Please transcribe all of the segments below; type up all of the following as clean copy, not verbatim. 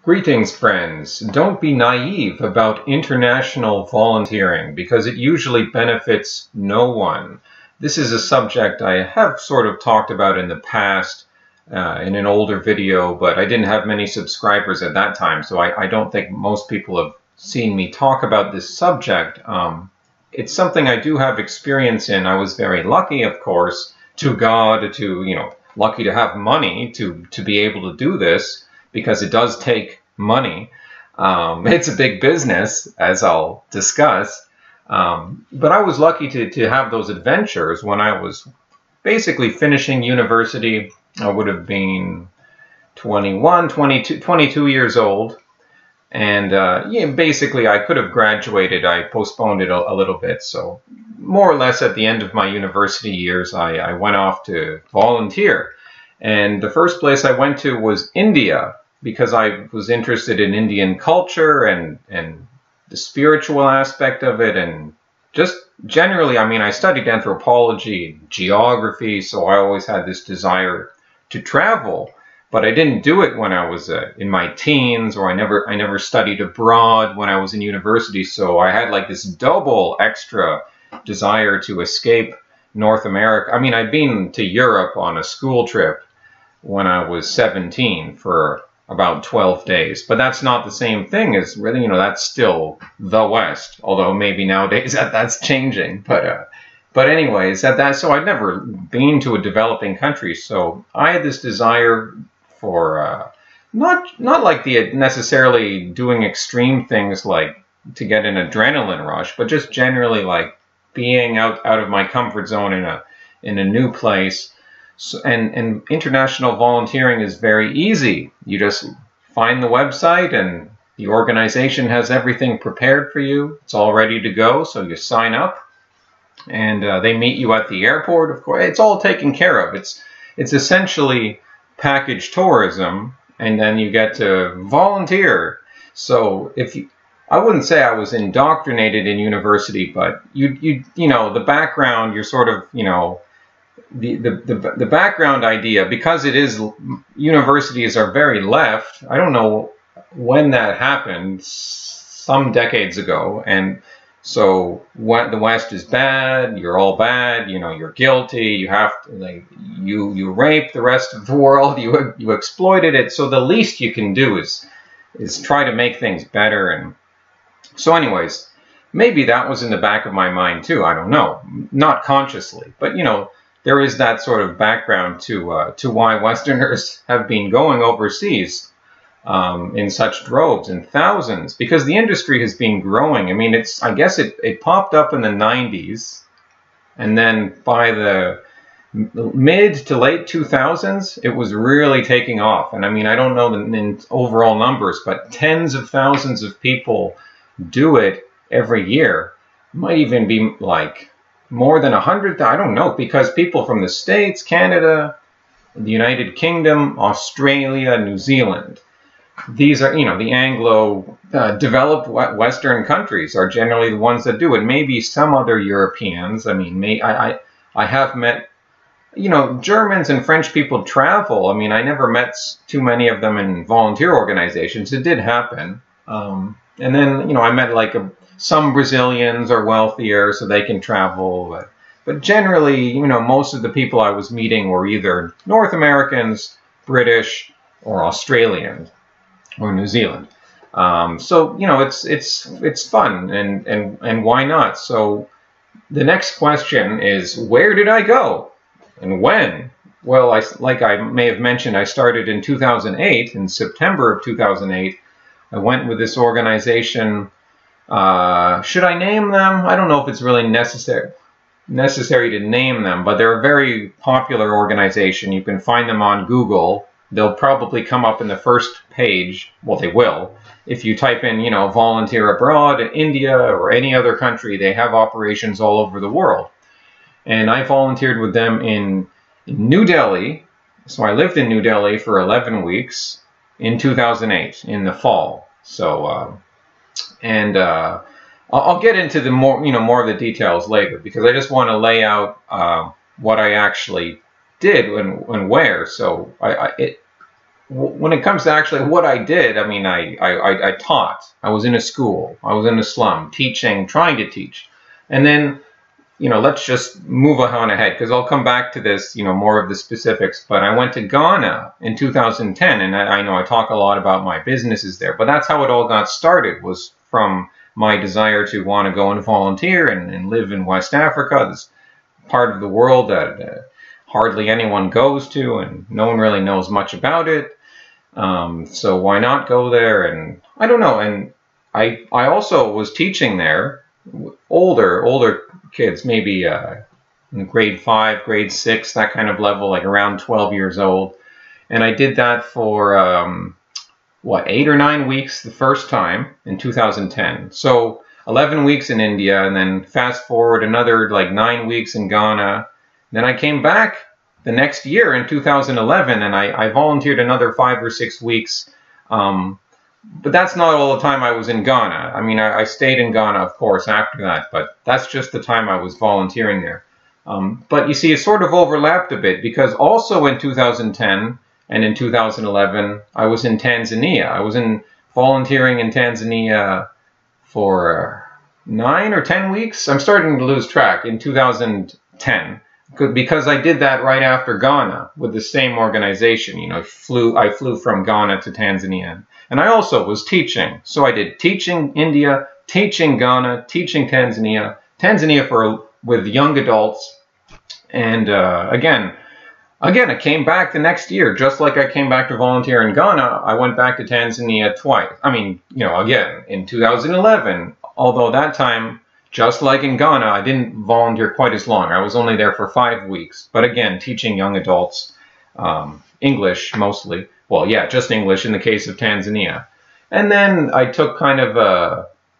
Greetings, friends. Don't be naive about international volunteering because it usually benefits no one. This is a subject I have sort of talked about in the past in an older video, but I didn't have many subscribers at that time, so I don't think most people have seen me talk about this subject. It's something I do have experience in. I was very lucky, of course, lucky to have money to be able to do this, because it does take money. It's a big business, as I'll discuss. But I was lucky to have those adventures when I was basically finishing university. I would have been 22 years old. And yeah, basically I could have graduated. I postponed it a little bit. So more or less at the end of my university years, I went off to volunteer. And the first place I went to was India, because I was interested in Indian culture and the spiritual aspect of it, and just generally, I mean, I studied anthropology, geography, so I always had this desire to travel. But I didn't do it when I was in my teens, or I never studied abroad when I was in university. So I had like this double extra desire to escape North America. I mean, I'd been to Europe on a school trip when I was 17 for about 12 days, but that's not the same thing as really, that's still the West, although maybe nowadays that's changing. But anyways, so I'd never been to a developing country, so I had this desire for not like necessarily doing extreme things like to get an adrenaline rush, but just generally like being out of my comfort zone in a new place. So, and international volunteering is very easy. You just find the website and the organization has everything prepared for you. It's all ready to go, so you sign up and they meet you at the airport. Of course, it's all taken care of. It's essentially package tourism, and then you get to volunteer. So I wouldn't say I was indoctrinated in university, but the background, you're sort of, the background idea, because it is, universities are very left. I don't know when that happened, some decades ago, and so the West is bad, you're all bad, you're guilty, you have to, you rape the rest of the world, you exploited it, so the least you can do is try to make things better. And so anyways, maybe that was in the back of my mind too, I don't know, not consciously, but there is that sort of background to why Westerners have been going overseas in such droves and thousands, because the industry has been growing. I mean, I guess it popped up in the 90s, and then by the mid to late 2000s, it was really taking off. And I mean, I don't know in overall numbers, but tens of thousands of people do it every year. Might even be like more than 100, I don't know, because people from the States, Canada, the United Kingdom, Australia, New Zealand, these are, the Anglo developed Western countries are generally the ones that do it. Maybe some other Europeans. I mean, I have met, Germans and French people travel. I mean, I never met too many of them in volunteer organizations. It did happen. And then, I met some Brazilians are wealthier, so they can travel. But generally, most of the people I was meeting were either North Americans, British, or Australian, or New Zealand. So, it's fun, and why not? So the next question is, where did I go? And when? Well, like I may have mentioned, I started in 2008, in September of 2008. I went with this organization. Should I name them? I don't know if it's really necessary to name them, but they're a very popular organization. You can find them on Google. They'll probably come up in the first page. Well, they will. If you type in, volunteer abroad in India or any other country, they have operations all over the world. And I volunteered with them in New Delhi. So I lived in New Delhi for 11 weeks in 2008, in the fall. So, I'll get into the more of the details later, because I just want to lay out what I actually did and where. So when it comes to actually what I did, I mean, I taught. I was in a school. I was in a slum, teaching, trying to teach. And then, let's just move on ahead, because I'll come back to this, more of the specifics. But I went to Ghana in 2010, and I know I talk a lot about my businesses there, but that's how it all got started, was from my desire to want to go and volunteer and live in West Africa, this part of the world that hardly anyone goes to, and no one really knows much about it. So why not go there? And I don't know. And I also was teaching there, older kids, maybe in grade 5, grade 6, that kind of level, like around 12 years old. And I did that for 8 or 9 weeks the first time in 2010. So 11 weeks in India, and then fast forward another like 9 weeks in Ghana. Then I came back the next year in 2011, and I volunteered another 5 or 6 weeks. But that's not all the time I was in Ghana. I mean, I stayed in Ghana, of course, after that, but that's just the time I was volunteering there. But you see, it sort of overlapped a bit, because also in 2010 and in 2011, I was in Tanzania. I was volunteering in Tanzania for 9 or 10 weeks. I'm starting to lose track in 2010. Because I did that right after Ghana with the same organization. I flew from Ghana to Tanzania. And I also was teaching. So I did teaching India, teaching Ghana, teaching Tanzania. Tanzania with young adults. And again, I came back the next year. Just like I came back to volunteer in Ghana, I went back to Tanzania twice. I mean, again, in 2011, although that time, just like in Ghana, I didn't volunteer quite as long. I was only there for 5 weeks. But again, teaching young adults, English mostly. Well, yeah, just English in the case of Tanzania. And then I took kind of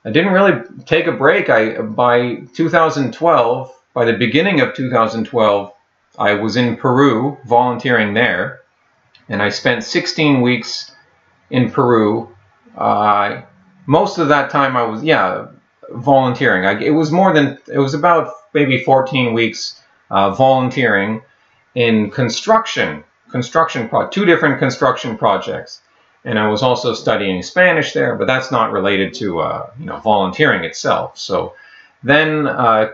I didn't really take a break. By 2012, by the beginning of 2012, I was in Peru volunteering there. And I spent 16 weeks in Peru. Most of that time I was, volunteering. It was about maybe 14 weeks volunteering in two different construction projects. And I was also studying Spanish there, but that's not related to volunteering itself. So then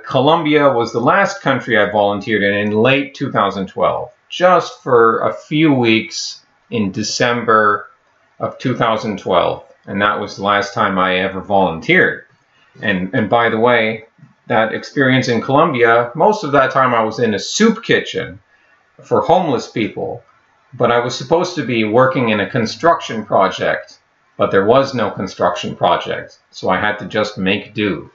Colombia was the last country I volunteered in late 2012, just for a few weeks in December of 2012. And that was the last time I ever volunteered. And by the way, that experience in Colombia, most of that time I was in a soup kitchen for homeless people, but I was supposed to be working in a construction project, but there was no construction project, so I had to just make do.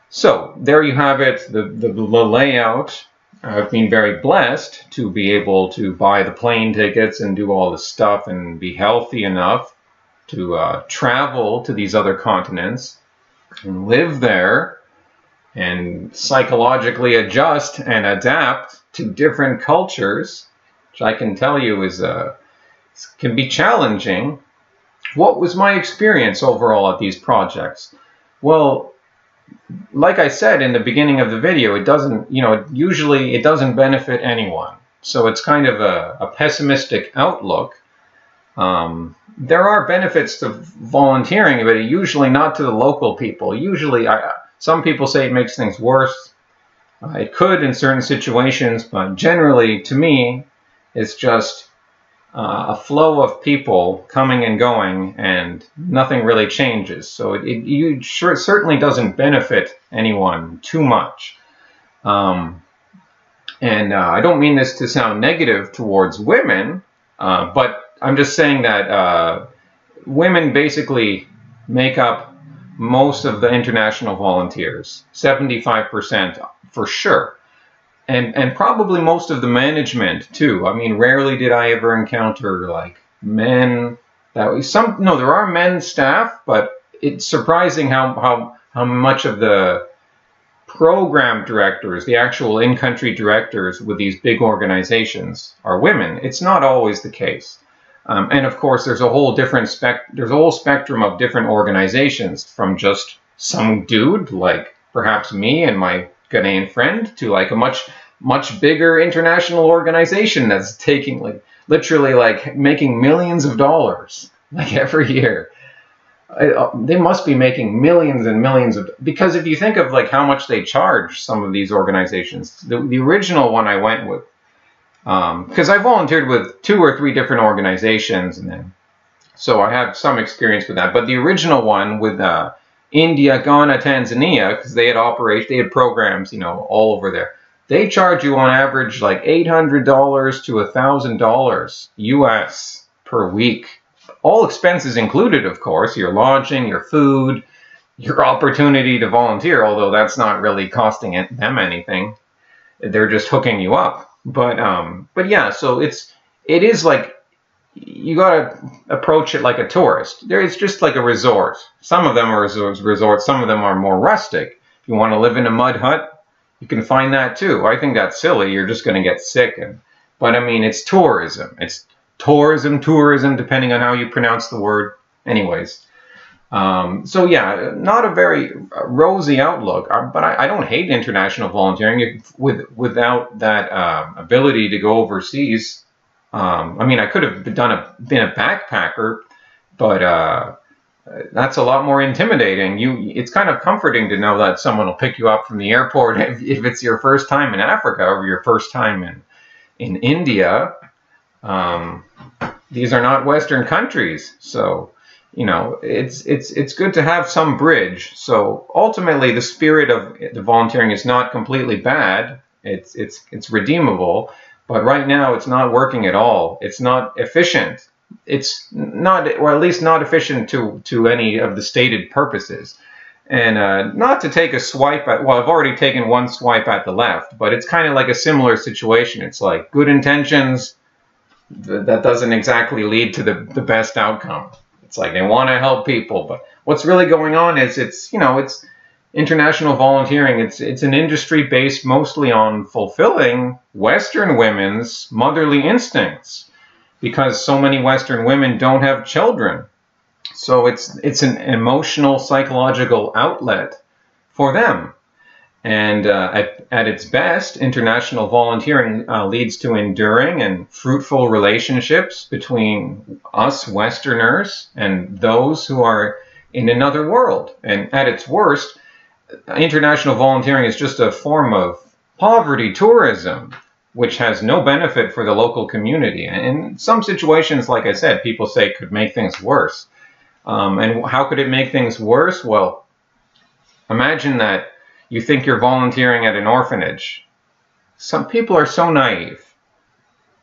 So there you have it, the layout. I've been very blessed to be able to buy the plane tickets and do all this stuff and be healthy enough to travel to these other continents and live there and psychologically adjust and adapt to different cultures, which I can tell you can be challenging. What was my experience overall at these projects? Well, like I said in the beginning of the video, it doesn't, usually it doesn't benefit anyone. So it's kind of a pessimistic outlook. There are benefits to volunteering, but usually not to the local people. Usually, some people say it makes things worse. It could in certain situations, but generally, to me, it's just a flow of people coming and going, and nothing really changes. So it certainly doesn't benefit anyone too much. And I don't mean this to sound negative towards women, but I'm just saying that women basically make up most of the international volunteers, 75% for sure. And probably most of the management too. I mean, rarely did I ever encounter like men. There are men staff, but it's surprising how much of the program directors, the actual in-country directors with these big organizations, are women. It's not always the case. And of course, there's a whole spectrum of different organizations, from just some dude like perhaps me and my Ghanaian friend to like a much bigger international organization that's taking like literally like making millions of dollars like every year. They must be making millions and millions of, because if you think of like how much they charge some of these organizations, the original one I went with, because I volunteered with 2 or 3 different organizations, and then so I have some experience with that. But the original one with India, Ghana, Tanzania, because they had programs, you know, all over there. They charge you on average like $800 to $1,000 US per week. All expenses included, of course, your lodging, your food, your opportunity to volunteer, although that's not really costing them anything. They're just hooking you up. But yeah, so it is like, you gotta approach it like a tourist. It's just like a resort. Some of them are resorts, some of them are more rustic. If you want to live in a mud hut, you can find that too. I think that's silly. You're just going to get sick. But I mean, it's tourism. It's tourism, depending on how you pronounce the word. Anyways, so yeah, not a very rosy outlook. But I don't hate international volunteering without that ability to go overseas. I mean, I could have been a backpacker, but that's a lot more intimidating. It's kind of comforting to know that someone will pick you up from the airport if it's your first time in Africa or your first time in India. These are not Western countries, so you know it's good to have some bridge. So ultimately, the spirit of the volunteering is not completely bad. It's redeemable. But right now, it's not working at all. It's not efficient. It's not, or at least not efficient to any of the stated purposes. And not to take a swipe at, well, I've already taken one swipe at the left, but it's kind of like a similar situation. It's like good intentions, that doesn't exactly lead to the best outcome. It's like they want to help people, but what's really going on is it's international volunteering. It's an industry based mostly on fulfilling Western women's motherly instincts, because so many Western women don't have children. So it's an emotional, psychological outlet for them. And at its best, international volunteering leads to enduring and fruitful relationships between us Westerners and those who are in another world. And at its worst, international volunteering is just a form of poverty tourism, which has no benefit for the local community. And in some situations, like I said, people say it could make things worse. And how could it make things worse? Well, imagine that you think you're volunteering at an orphanage. Some people are so naive.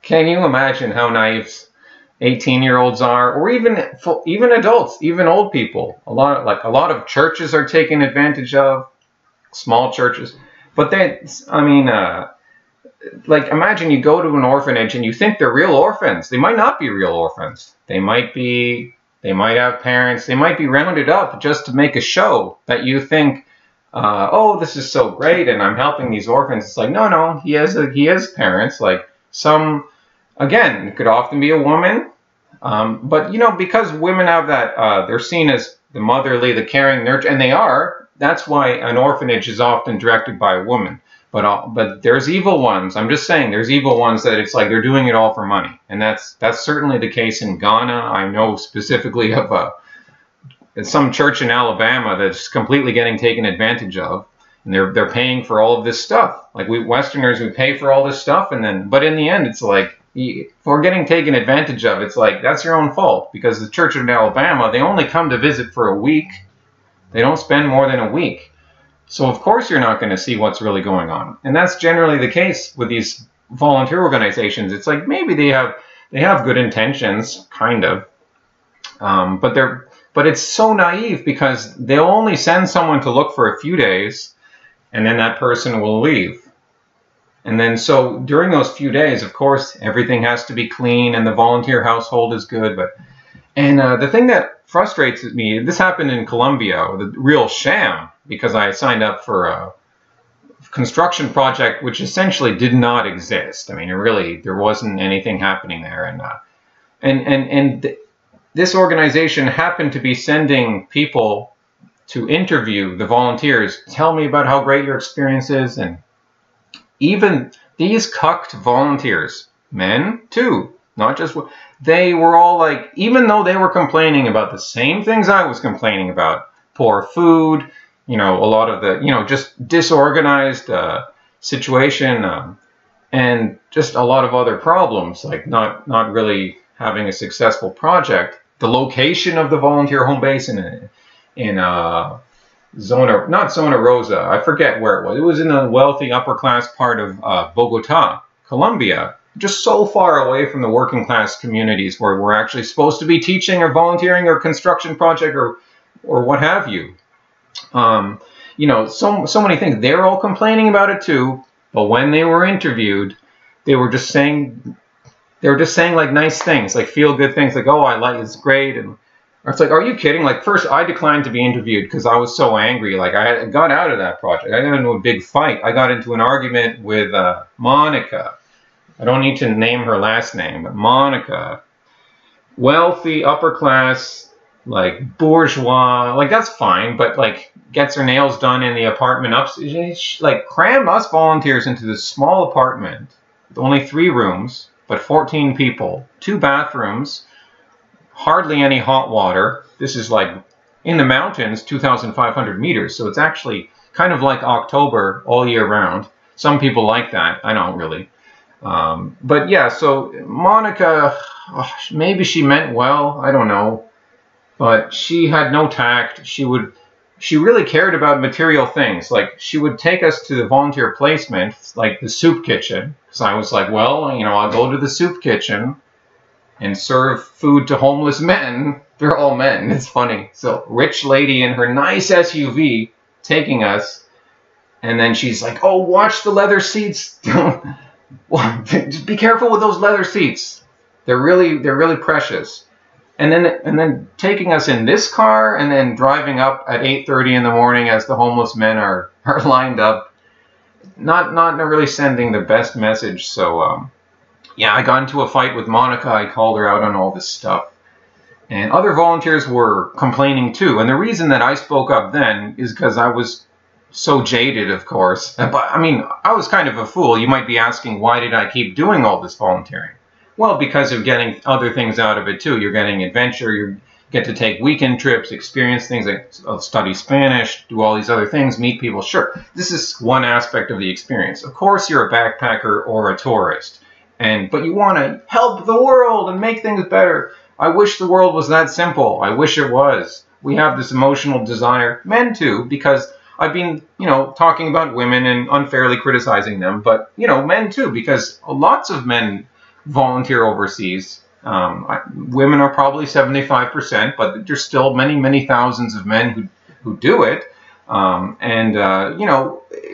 Can you imagine how naive 18-year-olds are, or even adults, even old people? A lot of churches are taken advantage of, small churches. But like imagine you go to an orphanage and you think they're real orphans. They might not be real orphans. They might have parents. They might be rounded up just to make a show that you think, oh, this is so great and I'm helping these orphans. It's like, no, he has parents. Like again, it could often be a woman. But because women have that, they're seen as the motherly, the caring, nurture, and they are. That's why an orphanage is often directed by a woman. But there's evil ones. I'm just saying, there's evil ones that it's like they're doing it all for money, and that's certainly the case in Ghana. I know specifically of some church in Alabama that's completely getting taken advantage of, and they're paying for all of this stuff. Like we Westerners, we pay for all this stuff, but in the end, it's like, if we're getting taken advantage of, it's like that's your own fault, because the church in Alabama, they only come to visit for a week. They don't spend more than a week. So of course you're not going to see what's really going on. And that's generally the case with these volunteer organizations. It's like maybe they have good intentions, kind of, but it's so naive, because they'll only send someone to look for a few days, and then that person will leave. And then so during those few days, of course, everything has to be clean and the volunteer household is good. And the thing that frustrates me, this happened in Colombia, the real sham, because I signed up for a construction project which essentially did not exist. I mean, there wasn't anything happening there. And this organization happened to be sending people to interview the volunteers. Tell me about how great your experience is. And even these cucked volunteers, men too, not just, they were all like, even though they were complaining about the same things I was complaining about, poor food, a lot of the, just disorganized situation, and just a lot of other problems, like not really having a successful project. The location of the volunteer home base in Zona Rosa, I forget where it was. It was in the wealthy upper class part of Bogota, Colombia, just so far away from the working class communities where we're actually supposed to be teaching or volunteering or construction project or what have you. So many things. They're all complaining about it too, but when they were interviewed, they were just saying like nice things, like feel good things, like, oh, I like it's great, and it's like, are you kidding? Like, first, I declined to be interviewed because I was so angry. Like, I got out of that project. I got into a big fight. I got into an argument with Monica. I don't need to name her last name, but Monica, wealthy, upper class, like bourgeois, like that's fine, but like gets her nails done in the apartment upstairs. Like, cram us volunteers into this small apartment with only 3 rooms, but 14 people, 2 bathrooms, hardly any hot water. This is like in the mountains, 2,500 meters. So it's actually kind of like October all year round. Some people like that. I don't really. But yeah, so Monica, maybe she meant well. I don't know. But she had no tact. She really cared about material things. Like, she would take us to the volunteer placement, like the soup kitchen. So I was like, well, I'll go to the soup kitchen and serve food to homeless men. They're all men. It's funny. So, rich lady in her nice SUV taking us, and then she's like, oh, watch the leather seats. Just be careful with those leather seats. They're really precious. And then taking us in this car and then driving up at 8:30 in the morning as the homeless men are lined up. Not really sending the best message. So, yeah, I got into a fight with Monica. I called her out on all this stuff. And other volunteers were complaining too. And the reason that I spoke up then is because I was so jaded, of course. But, I mean, I was kind of a fool. You might be asking, why did I keep doing all this volunteering? Well, because of getting other things out of it too. You're getting adventure. You get to take weekend trips, experience things like study Spanish, do all these other things, meet people. Sure, this is one aspect of the experience. Of course, you're a backpacker or a tourist. But you want to help the world and make things better. I wish the world was that simple. I wish it was. We have this emotional desire, men too, because I've been, talking about women and unfairly criticizing them, but, men too, because lots of men volunteer overseas. Women are probably 75%, but there's still many, many thousands of men who do it.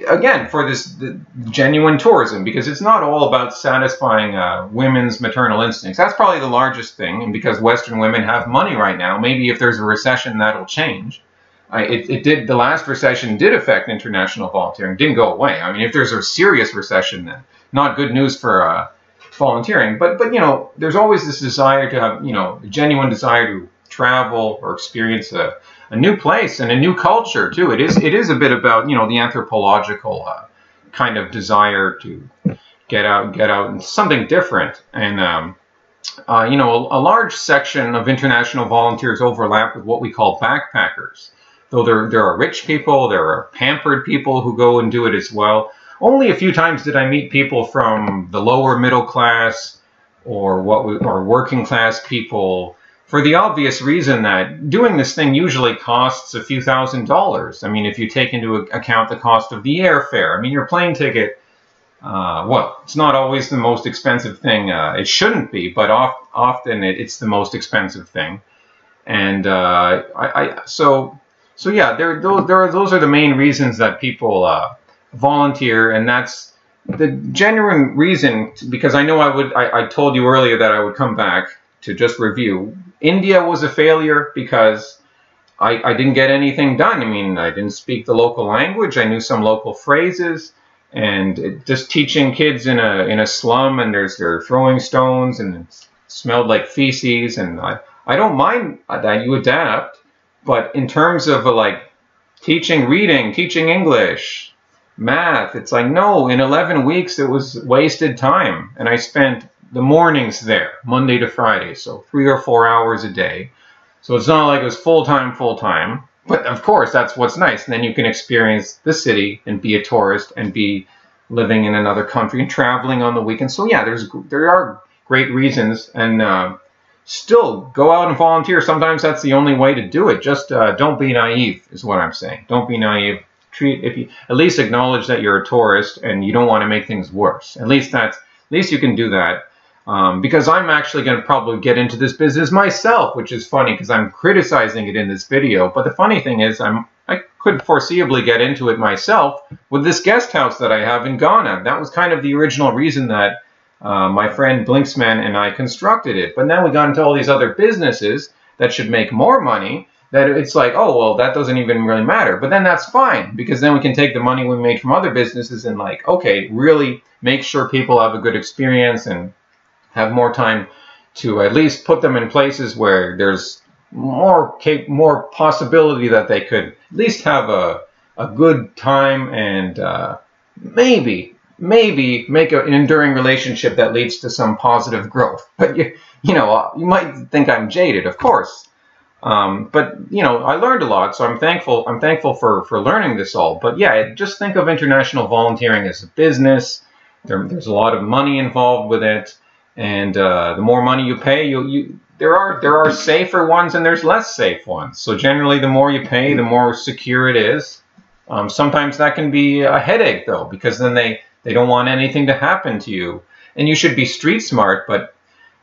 Again, for the genuine tourism, because it's not all about satisfying women's maternal instincts. That's probably the largest thing, and because Western women have money right now, maybe if there's a recession, that'll change. The last recession did affect international volunteering, didn't go away. I mean, if there's a serious recession, then not good news for volunteering. But there's always this desire to have, a genuine desire to travel or experience a new place and a new culture too. It is a bit about, the anthropological kind of desire to get out and something different. And a large section of international volunteers overlap with what we call backpackers. Though there are rich people, there are pampered people who go and do it as well. Only a few times did I meet people from the lower middle class or working class people, for the obvious reason that doing this thing usually costs a few $1,000s. I mean, if you take into account the cost of the airfare, I mean, your plane ticket, it's not always the most expensive thing. It shouldn't be, but often it's the most expensive thing. And so yeah, those are the main reasons that people volunteer, and that's the genuine reason, because I know I told you earlier that I would come back to just review. India was a failure because I didn't get anything done. I mean, I didn't speak the local language. I knew some local phrases, and just teaching kids in a slum, and they're throwing stones, and it smelled like feces, and I don't mind that you adapt, but in terms of like teaching reading, teaching English, math, it's like, no, in 11 weeks it was wasted time, and I spent the mornings there, Monday to Friday, so 3 or 4 hours a day. So it's not like it was full-time, but of course that's what's nice. And then you can experience the city and be a tourist and be living in another country and traveling on the weekend. So yeah, there are great reasons, and still go out and volunteer. Sometimes that's the only way to do it. Just don't be naive is what I'm saying. Don't be naive. If you at least acknowledge that you're a tourist and you don't want to make things worse. At least you can do that. Because I'm actually going to probably get into this business myself, which is funny because I'm criticizing it in this video. But the funny thing is I could foreseeably get into it myself with this guest house that I have in Ghana. That was kind of the original reason that my friend Blinksman and I constructed it. But then we got into all these other businesses that should make more money, that it's like, oh, well, that doesn't even really matter. But then that's fine, because then we can take the money we made from other businesses and like, okay, really make sure people have a good experience and have more time to at least put them in places where there's more possibility that they could at least have a good time and maybe make an enduring relationship that leads to some positive growth. But you you might think I'm jaded, of course. But I learned a lot, so I'm thankful for learning this all. But yeah, just think of international volunteering as a business. There's a lot of money involved with it. And the more money you pay, there are safer ones and there's less safe ones. So generally, the more you pay, the more secure it is. Sometimes that can be a headache, though, because then they don't want anything to happen to you. And you should be street smart, but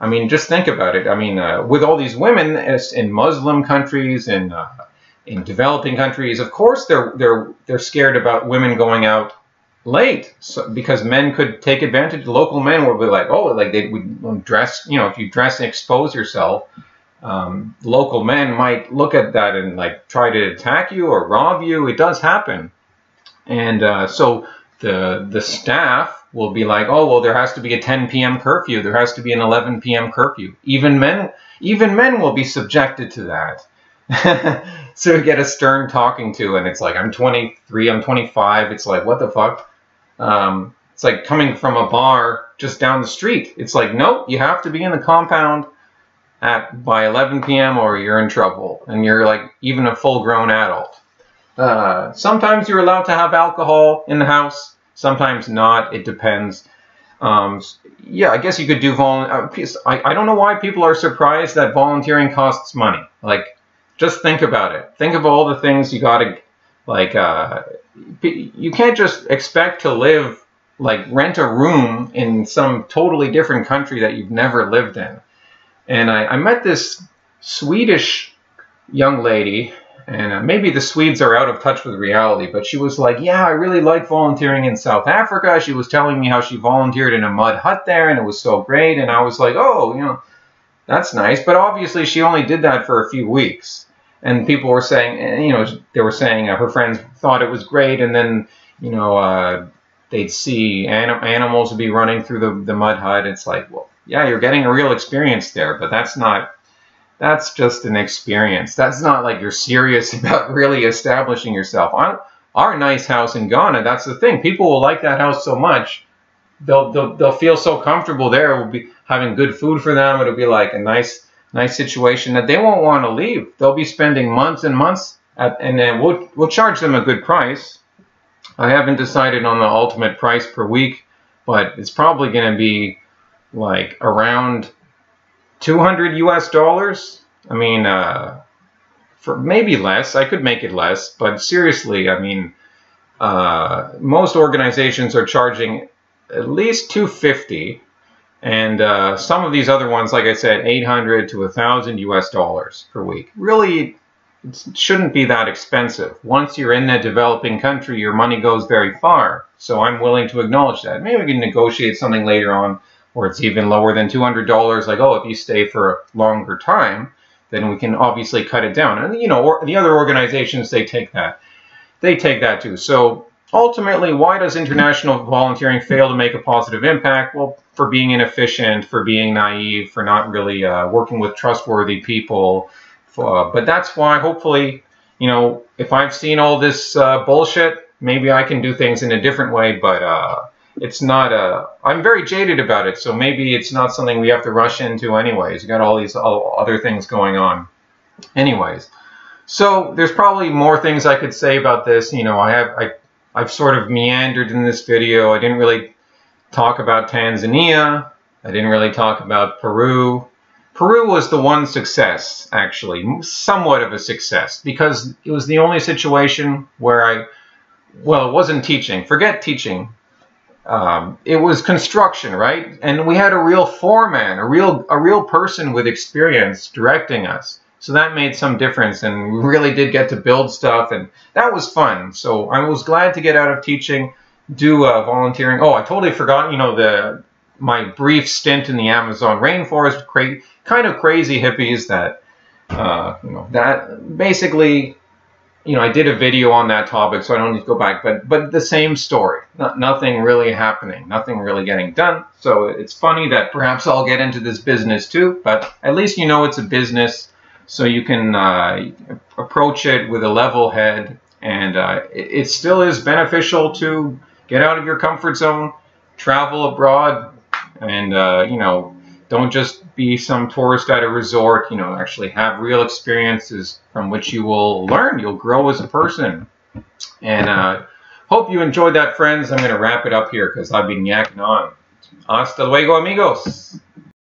I mean, just think about it. I mean, with all these women in Muslim countries and in developing countries, of course they're scared about women going out late, because men could take advantage. Local men would be like, oh, like they would dress, if you dress and expose yourself, local men might look at that and like try to attack you or rob you. It does happen. And so the staff will be like, oh, well, there has to be a 10 p.m. curfew. There has to be an 11 p.m. curfew. Even men will be subjected to that. So you get a stern talking to, and it's like, I'm 23, I'm 25. It's like, what the fuck? It's like coming from a bar just down the street. It's like, nope, you have to be in the compound by 11 p.m. or you're in trouble. And you're like even a full-grown adult. Sometimes you're allowed to have alcohol in the house. Sometimes not. It depends. Yeah, I guess you could do I don't know why people are surprised that volunteering costs money. Like, just think about it. Think of all the things you gotta, like, you can't just expect to live, like, rent a room in some totally different country that you've never lived in. And I met this Swedish young lady, and maybe the Swedes are out of touch with reality, but she was like, yeah, I really like volunteering in South Africa. She was telling me how she volunteered in a mud hut there, and it was so great. And I was like, oh, that's nice. But obviously she only did that for a few weeks. And people were saying, they were saying her friends thought it was great. And then, they'd see animals would be running through the mud hut. It's like, well, yeah, you're getting a real experience there, but that's just an experience. That's not like you're serious about really establishing yourself. Our nice house in Ghana, that's the thing. People will like that house so much, they'll feel so comfortable there. We'll be having good food for them. It'll be like a nice situation that they won't want to leave. They'll be spending months and months, and then we'll charge them a good price. I haven't decided on the ultimate price per week, but it's probably going to be like around $200 US. I mean, for maybe less. I could make it less, but seriously, I mean, most organizations are charging at least $250, and some of these other ones, like I said, $800 to $1,000 US per week. Really, it shouldn't be that expensive. Once you're in a developing country, your money goes very far. So I'm willing to acknowledge that. Maybe we can negotiate something later on, or it's even lower than $200, like, oh, if you stay for a longer time, then we can obviously cut it down. And, the other organizations, they take that. They take that too. So ultimately, why does international volunteering fail to make a positive impact? Well, for being inefficient, for being naive, for not really working with trustworthy people. But that's why, hopefully, if I've seen all this bullshit, maybe I can do things in a different way. But it's not I'm very jaded about it, so maybe it's not something we have to rush into anyways. You got all these other things going on. Anyways, so there's probably more things I could say about this. You know, I've sort of meandered in this video. I didn't really talk about Tanzania. I didn't really talk about Peru. Peru was the one success, actually, somewhat of a success, because it was the only situation where well, it wasn't teaching. Forget teaching. It was construction, right? And we had a real foreman, a real person with experience directing us. So that made some difference, and we really did get to build stuff, and that was fun. So I was glad to get out of teaching, do volunteering. Oh, I totally forgot, you know, my brief stint in the Amazon rainforest, kind of crazy hippies that, you know, that basically, you know, I did a video on that topic, so I don't need to go back, but the same story. Nothing really happening, nothing really getting done. So it's funny that perhaps I'll get into this business too, but at least you know it's a business, so you can approach it with a level head, and it still is beneficial to get out of your comfort zone, travel abroad, and you know, don't just be some tourist at a resort. You know, actually have real experiences from which you will learn. You'll grow as a person. And hope you enjoyed that, friends. I'm going to wrap it up here because I've been yakking on. Hasta luego, amigos.